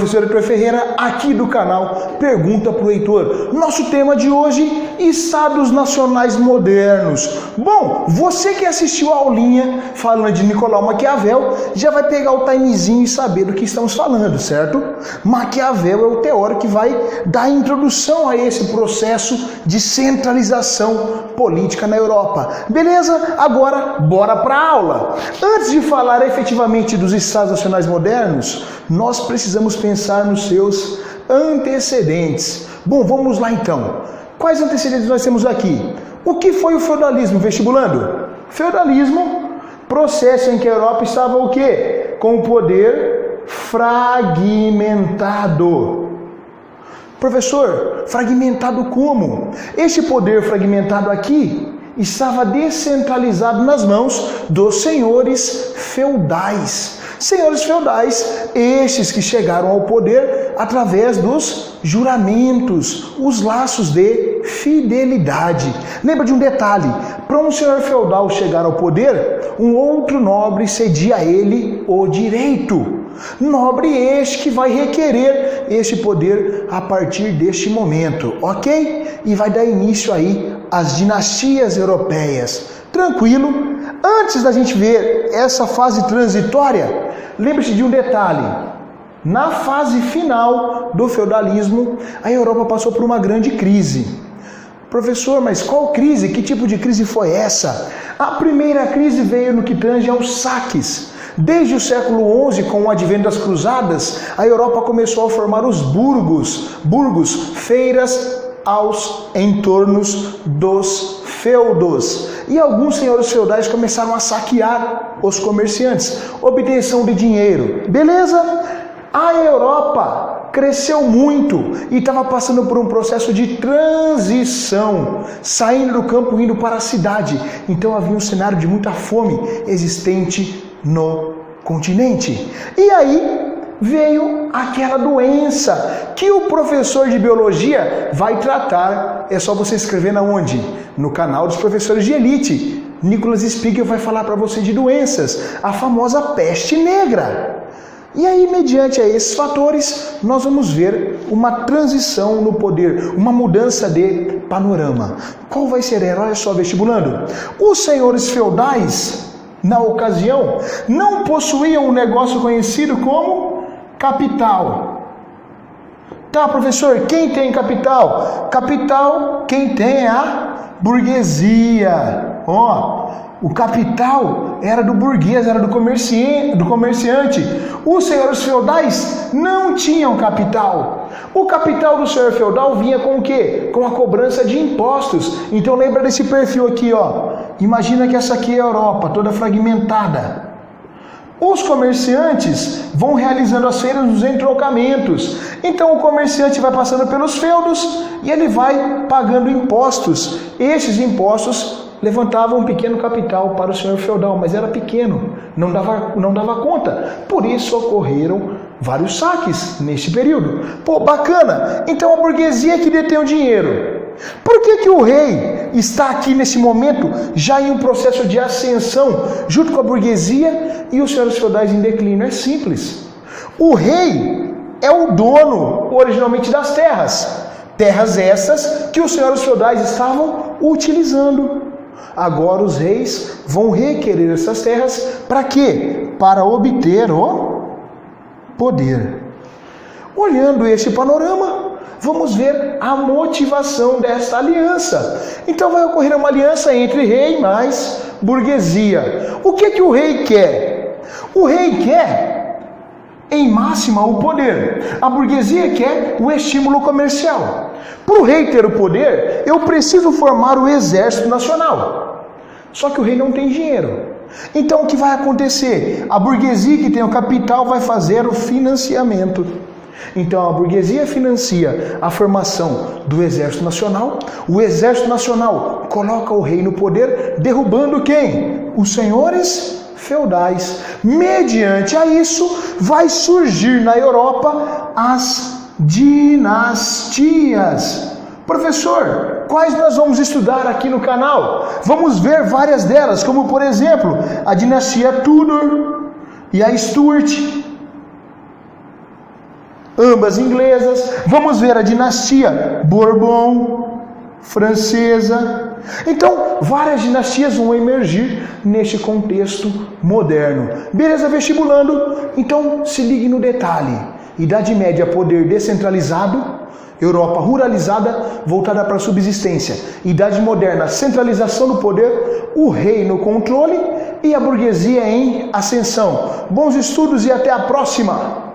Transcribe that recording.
professor Heitor Ferreira, aqui do canal Pergunta pro Heitor. Nosso tema de hoje, Estados Nacionais Modernos. Bom, você que assistiu a aulinha falando de Nicolau Maquiavel, já vai pegar o timezinho e saber do que estamos falando, certo? Maquiavel é o teórico que vai dar introdução a esse processo de centralização política na Europa. Beleza? Agora, bora para a aula. Antes de falar efetivamente dos Estados Nacionais Modernos, nós precisamos pensar nos seus antecedentes. Bom, vamos lá então. Quais antecedentes nós temos aqui? O que foi o feudalismo, vestibulando? Feudalismo, processo em que a Europa estava o quê? Com o poder fragmentado. Professor, fragmentado como? Este poder fragmentado aqui estava descentralizado nas mãos dos senhores feudais. Senhores feudais, estes que chegaram ao poder através dos juramentos, os laços de fidelidade. Lembra de um detalhe: para um senhor feudal chegar ao poder, um outro nobre cedia a ele o direito. Nobre este que vai requerer este poder a partir deste momento, ok? E vai dar início aí às dinastias europeias. Tranquilo? Antes da gente ver essa fase transitória, lembre-se de um detalhe. Na fase final do feudalismo, a Europa passou por uma grande crise. Professor, mas qual crise? Que tipo de crise foi essa? A primeira crise veio no que tange aos saques. Desde o século XI, com o advento das cruzadas, a Europa começou a formar os burgos, feiras aos entornos dos feudos. E alguns senhores feudais começaram a saquear os comerciantes, obtenção de dinheiro. Beleza? A Europa cresceu muito e estava passando por um processo de transição, saindo do campo e indo para a cidade. Então havia um cenário de muita fome existente no continente. E aí veio aquela doença que o professor de biologia vai tratar. É só você escrever na onde? No canal dos professores de elite. Nicholas Spiegel vai falar para você de doenças, a famosa peste negra. E aí, mediante a esses fatores, nós vamos ver uma transição no poder, uma mudança de panorama. Qual vai ser ela? Olha só, vestibulando. Os senhores feudais, na ocasião, não possuíam um negócio conhecido como capital. Tá, professor, quem tem capital? Capital, quem tem é a burguesia. O capital era do burguês, era do comerciante. Os senhores feudais não tinham capital. O capital do senhor feudal vinha com o quê? Com a cobrança de impostos. Então lembra desse perfil aqui, ó. Imagina que essa aqui é a Europa, toda fragmentada. Os comerciantes vão realizando as feiras nos entrocamentos. Então o comerciante vai passando pelos feudos e ele vai pagando impostos. Esses impostos levantavam um pequeno capital para o senhor feudal, mas era pequeno, não dava conta. Por isso ocorreram vários saques neste período. Pô, bacana! Então a burguesia que detém o dinheiro. Por que o rei está aqui nesse momento, já em um processo de ascensão, junto com a burguesia e os senhores feudais em declínio? É simples. O rei é o dono, originalmente, das terras. Terras essas que os senhores feudais estavam utilizando. Agora os reis vão requerer essas terras para quê? Para obter o poder. Olhando este panorama, vamos ver a motivação desta aliança. Então vai ocorrer uma aliança entre rei mais burguesia. O que o rei quer? O rei quer, em máxima, o poder. A burguesia quer o estímulo comercial. Para o rei ter o poder, eu preciso formar o exército nacional. Só que o rei não tem dinheiro. Então o que vai acontecer? A burguesia que tem o capital vai fazer o financiamento. Então a burguesia financia a formação do Exército Nacional. O Exército Nacional coloca o rei no poder, derrubando quem? Os senhores feudais. Mediante a isso, vai surgir na Europa as dinastias. Professor, quais nós vamos estudar aqui no canal? Vamos ver várias delas, como por exemplo, a dinastia Tudor e a Stuart. ambas inglesas. Vamos ver a dinastia Bourbon, francesa. Então, várias dinastias vão emergir neste contexto moderno. Beleza, vestibulando? Então, se ligue no detalhe. Idade Média, poder descentralizado. Europa ruralizada, voltada para a subsistência. Idade Moderna, centralização do poder. O rei no controle e a burguesia em ascensão. Bons estudos e até a próxima!